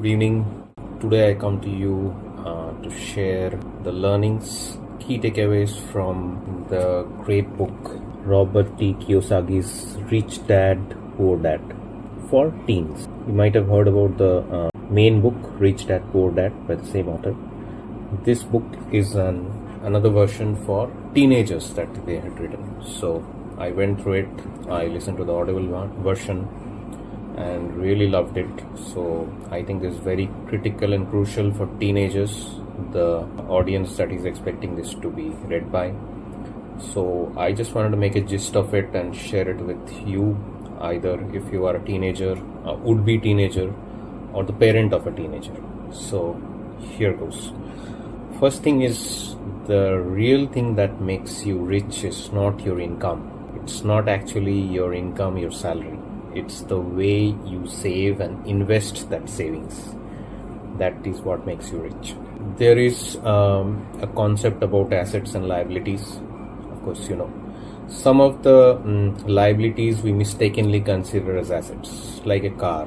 Good evening. Today I come to you to share the learnings, key takeaways from the great book Robert T. Kiyosaki's Rich Dad, Poor Dad for teens. You might have heard about the main book Rich Dad, Poor Dad by the same author. This book is another version for teenagers that they had written. So I went through it. I listened to the audible version and really loved it. So I think this is very critical and crucial for teenagers, the audience that is expecting this to be read by. So I just wanted to make a gist of it and share it with you, either if you are a teenager, a would-be teenager, or the parent of a teenager. So here goes. First thing is, the real thing that makes you rich is not your income. It's not actually your income, your salary. It's the way you save and invest that savings. That is what makes you rich. There is a concept about assets and liabilities. Of course, you know, some of the liabilities we mistakenly consider as assets, like a car.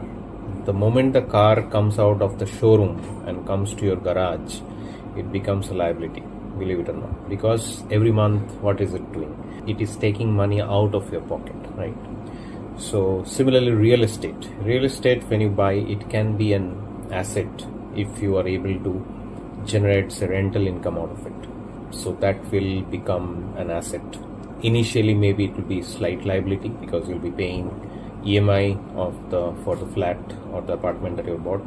The moment the car comes out of the showroom and comes to your garage, it becomes a liability, believe it or not. Because every month, what is it doing? It is taking money out of your pocket, right? So similarly, real estate, when you buy, it can be an asset if you are able to generate a rental income out of it. So that will become an asset. Initially, maybe it will be slight liability because you'll be paying EMI for the flat or the apartment that you bought,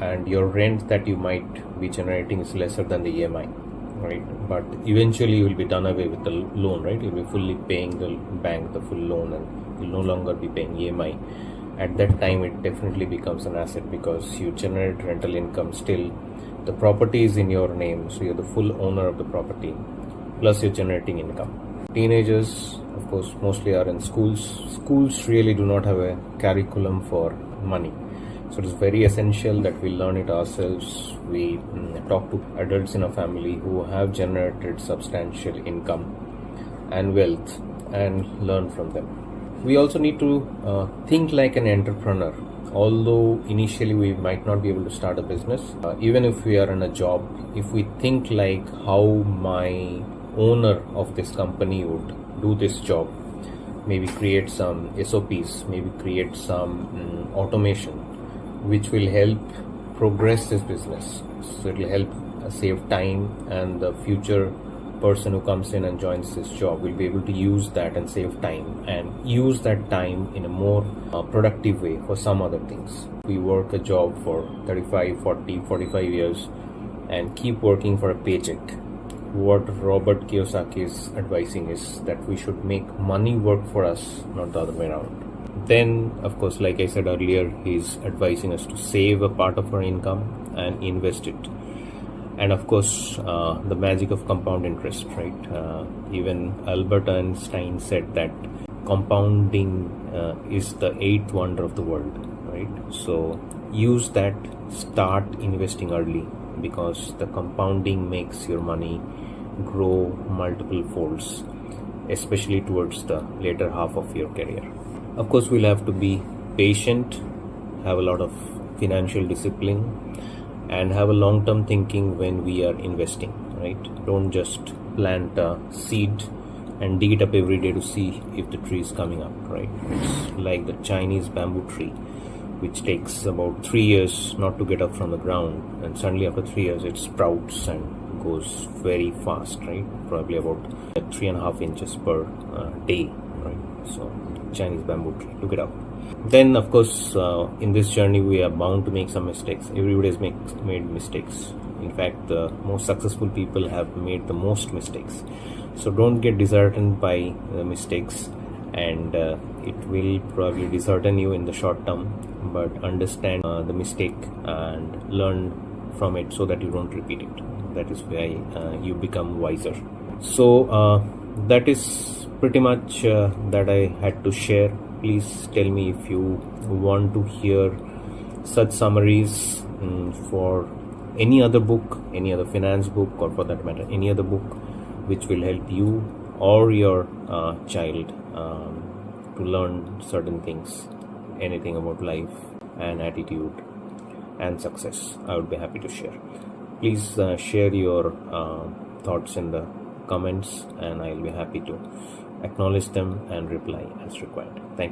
and your rent that you might be generating is lesser than the EMI, right? But eventually you will be done away with the loan, right? You'll be fully paying the bank the full loan and will no longer be paying EMI. At that time, it definitely becomes an asset because you generate rental income still. The property is in your name, so you're the full owner of the property, plus you're generating income. Teenagers, of course, mostly are in schools. Schools really do not have a curriculum for money. So it is very essential that we learn it ourselves. We talk to adults in our family who have generated substantial income and wealth and learn from them. We also need to think like an entrepreneur. Although initially we might not be able to start a business, even if we are in a job, if we think like how my owner of this company would do this job, maybe create some SOPs, maybe create some automation, which will help progress this business. So it will help save time, and the future person who comes in and joins this job will be able to use that and save time and use that time in a more productive way for some other things. We work a job for 35, 40, 45 years and keep working for a paycheck. What Robert Kiyosaki is advising is that we should make money work for us, not the other way around. Then, of course, like I said earlier, he's advising us to save a part of our income and invest it. And of course, the magic of compound interest, right? Even Albert Einstein said that compounding is the eighth wonder of the world, right? So use that, start investing early, because the compounding makes your money grow multiple folds, especially towards the later half of your career. Of course, we'll have to be patient, have a lot of financial discipline, and have a long-term thinking when we are investing, right? Don't just plant a seed and dig it up every day to see if the tree is coming up, right? It's like the Chinese bamboo tree, which takes about 3 years not to get up from the ground, and suddenly after 3 years it sprouts and goes very fast, right? Probably about 3.5 inches per day, right? So Chinese bamboo tree, look it up. Then, of course, in this journey, we are bound to make some mistakes. Everybody has made mistakes. In fact, the most successful people have made the most mistakes. So don't get disheartened by the mistakes, and it will probably dishearten you in the short term, but understand the mistake and learn from it so that you don't repeat it. That is why you become wiser. So that is pretty much that I had to share. Please tell me if you want to hear such summaries for any other book, any other finance book, or for that matter, any other book which will help you or your child to learn certain things, anything about life and attitude and success. I would be happy to share. Please share your thoughts in the comments, and I'll be happy to acknowledge them and reply as required. Thank you.